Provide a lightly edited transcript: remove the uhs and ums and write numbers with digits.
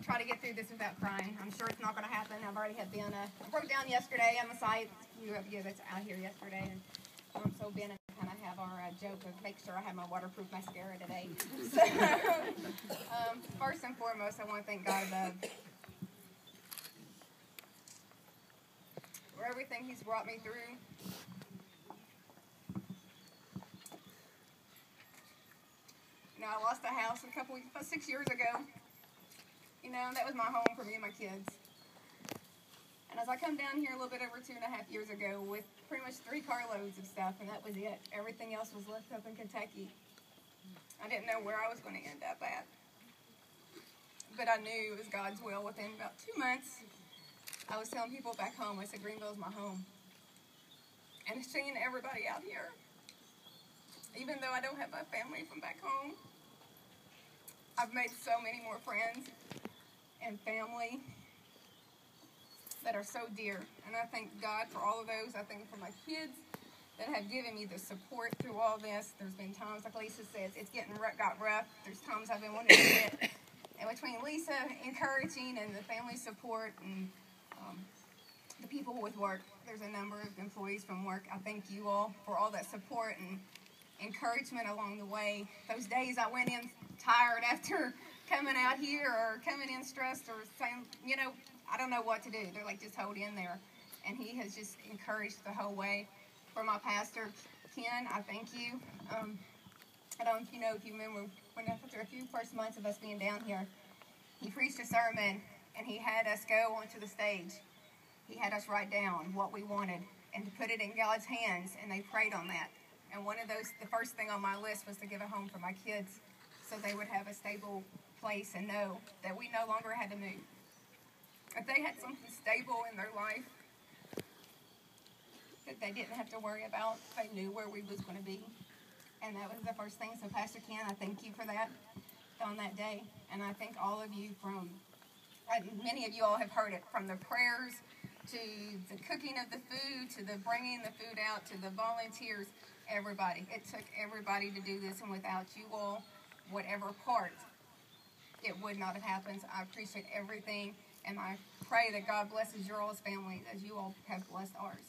try to get through this without crying. I'm sure it's not going to happen. I've already had Ben. I broke down yesterday on the site. You that's out here yesterday. And so Ben and I kind of have our joke of make sure I have my waterproof mascara today. So, first and foremost, I want to thank God above for everything He's brought me through. You know, I lost a house about 6 years ago. You know, that was my home for me and my kids. And as I come down here a little bit over 2.5 years ago with pretty much 3 carloads of stuff, and that was it. Everything else was left up in Kentucky. I didn't know where I was going to end up at. But I knew it was God's will. Within about 2 months, I was telling people back home, I said, Greenville is my home. And seeing everybody out here, even though I don't have my family from back home, I've made so many more friends and family that are so dear. And I thank God for all of those. I thank for my kids that have given me the support through all this. There's been times, like Lisa says, it's got rough. There's times I've been wanting to quit. And between Lisa encouraging and the family support and the people with work, there's a number of employees from work. I thank you all for all that support and encouragement along the way. Those days I went in tired after coming out here or coming in stressed or saying, you know, I don't know what to do. They're like, just hold in there. And he has just encouraged the whole way. For my pastor, Ken, I thank you. I don't know if you remember when after a few first months of us being down here, he preached a sermon and he had us go onto the stage. He had us write down what we wanted and to put it in God's hands, and they prayed on that. And one of those, the first thing on my list was to give a home for my kids so they would have a stable place and know that we no longer had to move. If they had something stable in their life that they didn't have to worry about, they knew where we was going to be. And that was the first thing. So Pastor Ken, I thank you for that on that day. And I thank all of you many of you all have heard it, from the prayers to the cooking of the food, to the bringing the food out, to the volunteers, everybody. It took everybody to do this, and without you all, whatever part, it would not have happened. So I appreciate everything, and I pray that God blesses your all's family as you all have blessed ours.